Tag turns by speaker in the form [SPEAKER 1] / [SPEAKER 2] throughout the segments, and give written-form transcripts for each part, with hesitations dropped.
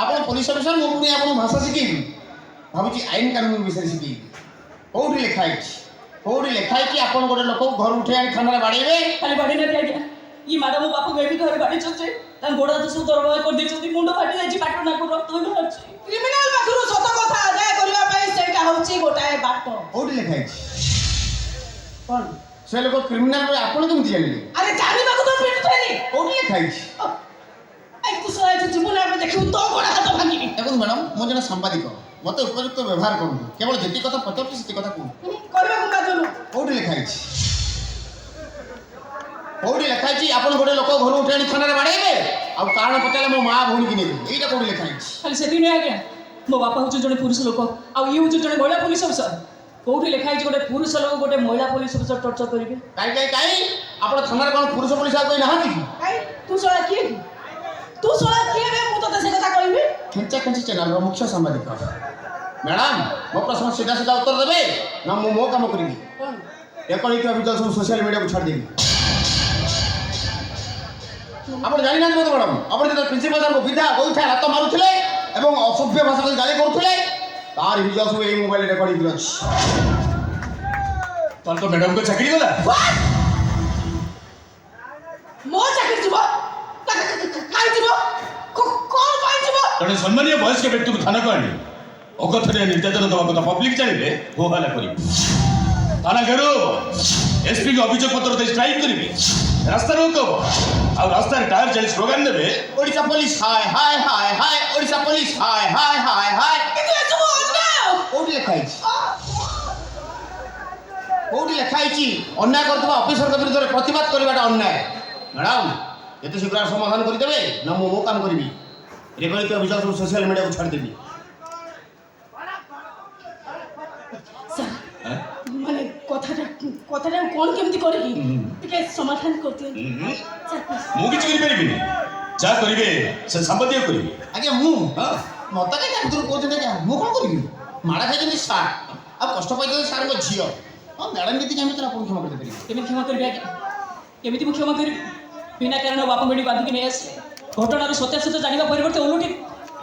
[SPEAKER 1] ଆପଣ police officer ମୁଁ ପୁଣି ଆପଣଙ୍କୁ ଭାଷା ଶିଖେଇବି ଭାବୁଛି ଆଇନ କାନୁନ ବିଷୟରେ ଶିଖେଇବି। କୋଉଠି ଲେଖା ହେଇଛି ଆପଣ ଗୋଟେ ଲୋକ ଘରୁ ଉଠେଇ ଆଣି ଥାନାରେ ବାଡ଼େଇବେ?
[SPEAKER 2] ଖାଲି ବାଡ଼ି ନାହାନ୍ତି ଆଜ୍ଞା, ଇଏ ମ୍ୟାଡ଼ାମ ମୋ ବାପାକୁ ଏମିତି ଘରେ ବାଡ଼ିଛନ୍ତି ତାଙ୍କ ଗୋଡ଼ ହାତ ସବୁ ଦରବରା କରିଦେଇଛନ୍ତି, ମୁଣ୍ଡ ଫାଟି ଯାଇଛି, ପାଟ ନାକୁ ରକ୍ତ ବାହାରୁଛି। କ୍ରିମିନାଲ ପାଖରୁ ସତ କଥା ଆଦାୟ କରିବା ପାଇଁ ସେଇଟା ହେଉଛି ଗୋଟାଏ ବାଟ।
[SPEAKER 1] କୋଉଠି ଲେଖା ହେଇଛି?
[SPEAKER 2] କ'ଣ
[SPEAKER 1] ସେ ଲୋକ କ୍ରିମିନାଲ ବୋଲି ଆପଣ କେମିତି ଜାଣିଲେ?
[SPEAKER 2] ଆରେ ଜାଣିବାକୁ ତ ପିଟୁଥାନି।
[SPEAKER 1] କୋଉଠି ଲେଖା ହେଇଛି?
[SPEAKER 2] ତୁ ଶହେ ଜୀବନ ଆମେ ଦେଖିବୁ ତୋ ଗୋଡ଼ ହାତ ଭାଙ୍ଗିବି।
[SPEAKER 1] ଦେଖନ୍ତୁ ମ୍ୟାଡ଼ାମ, ମୁଁ ଜଣେ ସାମ୍ବାଦିକ, ମୋତେ ଉପଯୁକ୍ତ ବ୍ୟବହାର କରନ୍ତୁ। କେବଳ ଯେତିକି କଥା ପଚାରୁଛି ସେତିକି କଥା କୁହନ୍ତୁ।
[SPEAKER 2] କରିବାକୁ ବାଧ୍ୟନୁ।
[SPEAKER 1] କୋଉଠି ଲେଖା ହେଇଛି? ଆପଣ ଗୋଟେ ଲୋକ ଘରୁ ଉଠେଇ ଆଣି ଥାନାରେ ବାଡ଼େଇବେ ଆଉ କାରଣ ପଚାରିଲେ ମୋ ମା ଭଉଣୀକି ନେବେ, ଏଇଟା କୋଉଠି ଲେଖା ହେଇଛି?
[SPEAKER 2] ଖାଲି ସେତିକି ନୁହେଁ ଆଜ୍ଞା, ମୋ ବାପା ହେଉଛି ଜଣେ ପୁରୁଷ ଲୋକ ଆଉ ଇଏ ହେଉଛି ଜଣେ ମହିଳା ପୋଲିସ ଅଫିସର। କୋଉଠି ଲେଖା ହେଇଛି ଗୋଟେ ପୁରୁଷ ଲୋକ ଗୋଟେ ମହିଳା ପୋଲିସ ଅଫିସର ଟର୍ଚର କରିବେ?
[SPEAKER 1] କାଇଁ ଆପଣ ଥାନାରେ କ'ଣ ପୁରୁଷ ପୋଲିସ ଆଉ କେହି ନାହାନ୍ତି କି?
[SPEAKER 2] ତୁ ଶଳା କିଏ ବେ? ମୁଁ ତତେ ସେ କଥା କହିବି?
[SPEAKER 1] ଖେଞ୍ଚା ଚ୍ୟାନେଲର ମୁଖ୍ୟ ସାମ୍ବାଦିକ। ମ୍ୟାଡ଼ାମ, ମୋ ପ୍ରଶ୍ନ ସିଧା ଉତ୍ତର ଦେବେ ନା ମୁଁ ମୋ କାମ କରିବି? ରେକର୍ଡ ହେଇଥିବା ଭିଡ଼ିଓ ସବୁ ସୋସିଆଲ ମିଡ଼ିଆକୁ ଛାଡ଼ିଦେବି। ଆପଣ ଜାଣିନାହାନ୍ତି ବୋଧେ ମ୍ୟାଡ଼ାମ, ଆପଣ ଯେତେବେଳେ ପ୍ରିନ୍ସିପାଲ ସାର୍ଙ୍କୁ ବିଧା ଗୋଇଠା ହାତ ମାରୁଥିଲେ ଏବଂ ଅସଭ୍ୟ ଭାଷାରେ ଗାଳି କରୁଥିଲେ ତାର ଭିଡ଼ିଓ ସବୁ ଏଇ ମୋବାଇଲରେ ରେକର୍ଡ ହେଇକି ଅଛି।
[SPEAKER 3] ତାହେଲେ ତ ମ୍ୟାଡ଼ାମଙ୍କ ଚାକିରି ଗଲା।
[SPEAKER 2] ମୋ ଚାକିରି ଯିବ? କାଇଁ ଯିବ? କ'ଣ ପାଇଁ ଯିବ?
[SPEAKER 3] ଜଣେ ସମ୍ମାନୀୟ ବୟସ୍କ ବ୍ୟକ୍ତିକୁ ଥାନାକୁ ଆଣି ଅକଥନୀୟ ନିର୍ଯାତନା ଦେବା କଥା ପବ୍ଲିକ ଜାଣିଲେ ହୋ ହାଲା କରିବି, ଥାନା ଘେରୁ ଏସ୍ପିକୁ ଅଭିଯୋଗ ପତ୍ର ଦେଇ ଷ୍ଟ୍ରାଇକ୍ କରିବି, ରାସ୍ତା ରୋକ ହବ ଆଉ ରାସ୍ତାରେ ଟାୟାର ଚାଲି ସ୍ଲୋଗାନ ଦେବେ
[SPEAKER 1] ଓଡ଼ିଶା ପୋଲିସ ହାୟ ହାୟ ହାୟ ହାୟ, ଓଡ଼ିଶା ପୋଲିସ ହାୟ ହାୟ ହାୟ ହାୟ।
[SPEAKER 2] କିନ୍ତୁ ଏସବୁ ଅନ୍ୟାୟ।
[SPEAKER 1] କୋଉଠି ଲେଖା ହେଇଛି? ଅନ୍ୟାୟ କରୁଥିବା ଅଫିସରଙ୍କ ବିରୁଦ୍ଧରେ ପ୍ରତିବାଦ କରିବାଟା ଅନ୍ୟାୟ। ମ୍ୟାଡ଼ାମ, ଯେତେ ଶୀଘ୍ର ସମାଧାନ କରିଦେବେ ନା ମୁଁ ମୋ କାମ କରିବି। ରେକର୍ଡ ଅଭିଯୋଗ ସବୁ ସୋସିଆଲ ମିଡ଼ିଆକୁ ଛାଡ଼ିଦେବି।
[SPEAKER 2] ମାନେ କଥାଟା କ'ଣ କେମିତି କରିକି ଟିକେ ସମାଧାନ କରିଦିଅନ୍ତୁ।
[SPEAKER 3] ମୁଁ କିଛି କରିପାରିବିନି, ଯାହା କରିବେ ସେ ସାମ୍ବାଦିକ କରିବେ।
[SPEAKER 1] ଆଜ୍ଞା ମୋତେ କାହିଁ ଭିତରୁ କହୁଛନ୍ତି ଆଜ୍ଞା, ମୁଁ କ'ଣ କରିବି? ମାଡ଼ା ଖାଇଛନ୍ତି ସାର୍ ଆଉ କଷ୍ଟ ପାଇଛନ୍ତି ସାର୍ଙ୍କ ଝିଅ। ହଁ ମ୍ୟାଡ଼ାମ ଯଦି ଚାହିଁବେ ଆପଣ କ୍ଷମା କରିପାରିବେ।
[SPEAKER 2] କେମିତି କ୍ଷମା କରିବି ଆଜ୍ଞା? କେମିତି ମୁଁ କ୍ଷମା କରିବି? ବିନା କାରଣ ବାପା ବେଡ଼ି ବାନ୍ଧିକି ନେଇ ଆସିଲେ, ଘଟଣାର ସତ୍ୟାସତ୍ୟ ଜାଣିବା ପରିବର୍ତ୍ତେ ଓଲଟି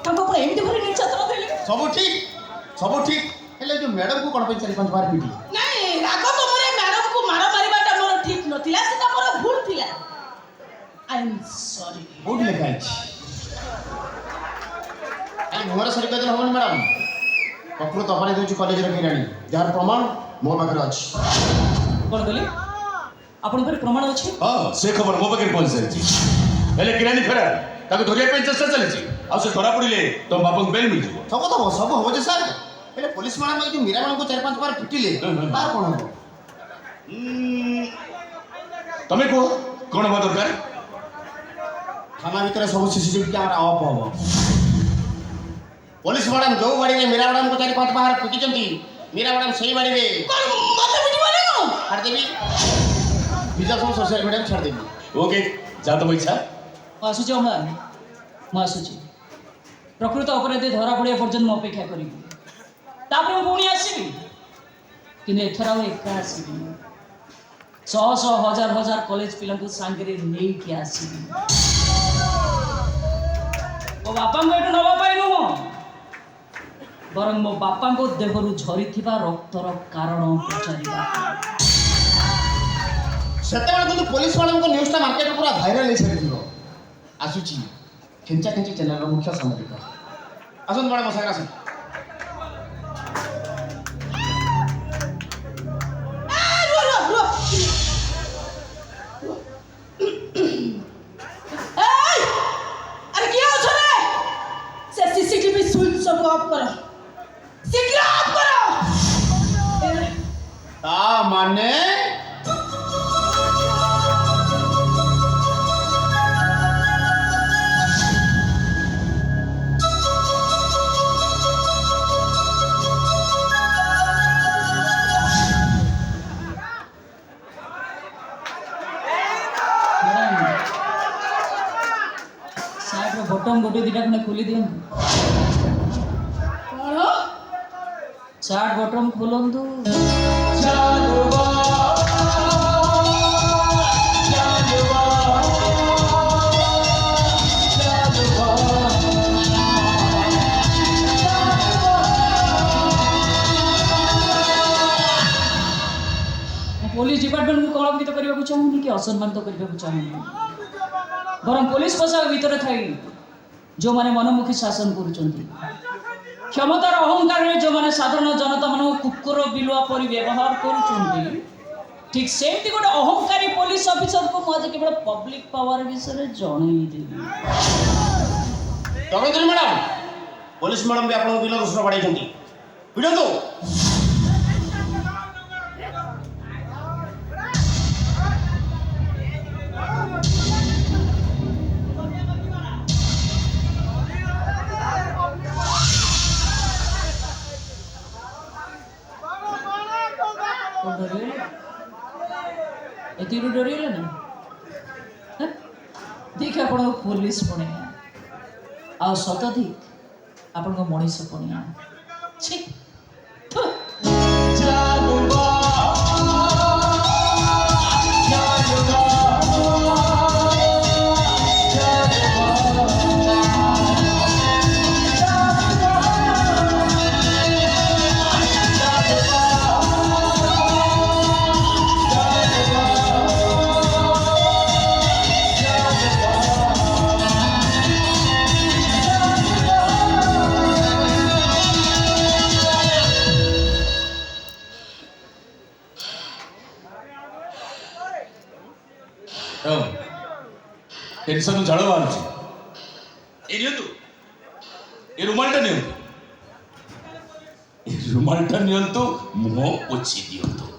[SPEAKER 2] ତାଙ୍କ ଉପରେ ଏମିତି ଭାରି ନିର୍ଯାତନା ଦେଲେ। ସବୁ
[SPEAKER 1] ଠିକ୍ ହେଲେ ଯୋଉ ମ୍ୟାଡ଼ାମକୁ କ'ଣ ପାଇଁ 4-5 ବାର ପିଟିଲେ?
[SPEAKER 2] ନାଇଁ, ରାଗ ତମରେ ମ୍ୟାଡମକୁ ମାଡ଼ ମାରିବାଟା ମୋର ଠିକ୍ ନଥିଲା, ସେଟା ମୋର ଭୁଲ ଥିଲା। ଆଇ ଏମ୍ ସରି।
[SPEAKER 1] କୋଉଠି ଲେଖା ହେଇଛି? ମୁହଁରେ ସରି କହିଦେଲେ ହବନି ମ୍ୟାଡ଼ାମ। ପ୍ରକୃତ ଅପରାଧୀ ହେଉଛି କଲେଜର କିରାଣୀ, ଯାହାର ପ୍ରମାଣ ମୋ ପାଖରେ ଅଛି।
[SPEAKER 2] କ'ଣ କହିଲେ? ଆପଣଙ୍କ ପାଖରେ ପ୍ରମାଣ ଅଛି?
[SPEAKER 3] ହଁ, ସେ ଖବର ମୋ ପାଖରେ ପହଞ୍ଚି ସାରିଛି। ହେଲେ କିରାଣୀ ଫେରାର, ତାକୁ ଧରିବା ପାଇଁ ଚେଷ୍ଟା ଚାଲିଛି ଆଉ ସେ ଧରା ପଡ଼ିଲେ ତମ ବାପାଙ୍କୁ ବେଲ୍ ମିଳିଯିବ।
[SPEAKER 1] ସବୁ ହବ ଯେ ସାର୍, ହେଲେ ପୋଲିସ ମ୍ୟାଡ଼ାମ ଏଇ ଯୋଉ ମୀରାମାନଙ୍କୁ 4-5 ବାର ପିଟିଲେ ତାର କ'ଣ ହବ?
[SPEAKER 3] ତମେ କୁହ କ'ଣ ହବା ଦରକାର?
[SPEAKER 1] ଥାନା ଭିତରେ ସବୁ CCTV କ୍ୟାମେରା ଅଫ୍ ହବ। ପୋଲିସ ମ୍ୟାଡ଼ାମ ଯୋଉ ବାଡ଼ିରେ ମୀରା ମ୍ୟାଡ଼ାମଙ୍କୁ 4-5 ବାର ପିଟିଛନ୍ତି, ମୀରା ମ୍ୟାଡ଼ାମ ସେଇ ବାଡ଼ିରେ ଛାଡ଼ିଦେବି। ଭିଡ଼ିଓ ସବୁ ସୋସିଆଲ ମିଡ଼ିଆକୁ ଛାଡ଼ିଦେବି।
[SPEAKER 3] ଓକେ, ଯାହା ତମ ଇଚ୍ଛା।
[SPEAKER 2] ଆସୁଛି ଅମ୍ଳାନ, ମୁଁ ଆସୁଛି। ପ୍ରକୃତ ଅପରାଧୀ ଧରା ପଡ଼ିବା ପର୍ଯ୍ୟନ୍ତ ମୁଁ ଅପେକ୍ଷା କରିବି, ତାପରେ ମୁଁ ପୁଣି ଆସିବି। କିନ୍ତୁ ଏଥର ଆଉ ଏକା ଆସିବିନି, ଶହ ହଜାର କଲେଜ ପିଲାଙ୍କୁ ସାଙ୍ଗରେ ନେଇକି ଆସିବି। ମୋ ବାପାଙ୍କୁ ଏଠୁ ନେବା ପାଇଁ ନୁହଁ, ବରଂ ମୋ ବାପାଙ୍କ ଦେହରୁ ଝରିଥିବା ରକ୍ତର କାରଣ ପଚାରିବା।
[SPEAKER 1] ସେତେବେଳେ କିନ୍ତୁ ପୋଲିସ ମ୍ୟାଡ଼ାମଙ୍କ ନ୍ୟୁଜ୍ଟା ମାର୍କେଟରେ ପୁରା ଭାଇରାଲ ହେଇସାରିଥିବ। ଆସୁଛି ଖେଞ୍ଚା ଚ୍ୟାନେଲର ମୁଖ୍ୟ ସାମ୍ବାଦିକ। ଆସନ୍ତୁ ମ୍ୟାଡ଼ାମ, ମୋ ସାଙ୍ଗରେ ଆସନ୍ତୁ। ମାନେ
[SPEAKER 2] बटन गोटे दुटा खंडे खोली दियंतु। Shirt button खोलंतु। ଚାହୁଁନି କି ଅସମ୍ମାନିତ କରିବାକୁ ଚାହୁଁନି, ବରଂ ପୋଲିସ ପୋଷାକ ଭିତରେ ଥାଇ ଯେଉଁମାନେ ମନମୁଖୀ ଶାସନ କରୁଛନ୍ତି, କ୍ଷମତାର ଅହଙ୍କାରରେ ଯେଉଁମାନେ ସାଧାରଣ ଜନତାମାନଙ୍କୁ କୁକୁର ବିଲୁଆ ପରି ବ୍ୟବହାର କରୁଛନ୍ତି, ଠିକ୍ ସେମିତି ଗୋଟେ ଅହଙ୍କାରୀ ପୋଲିସ ଅଫିସରକୁ ମୁଁ ଆଜି କେବଳ ପବ୍ଲିକ ପାୱାର ବିଷୟରେ ଜଣେଇଦେବି।
[SPEAKER 1] ଦମୟନ୍ତୀ ମ୍ୟାଡ଼ାମ, ପୋଲିସ ମ୍ୟାଡ଼ାମ ବି ଆପଣଙ୍କୁ ବିନା ଦୋଷରେ ବାଡ଼େଇଛନ୍ତି, ବୁଝନ୍ତୁ।
[SPEAKER 2] ଏତିକିରୁ ଡରିଗଲେ ନା? ଦେଖ ଆପଣଙ୍କ ପୋଲିସ ପଣିଆ ଆଉ ଶତାଧିକ ଆପଣଙ୍କ ମଣିଷ ପଣିଆ। ଛି ଥୁ।
[SPEAKER 3] ଟେନସନ ଝାଳ ବାହାରୁଛି। ଏ ନିଅନ୍ତୁ, ଏ ରୁମାଲଟା ନିଅନ୍ତୁ, ଏ ରୁମାଲଟା ନିଅନ୍ତୁ, ମୁହଁ ପୋଛି ଦିଅନ୍ତୁ।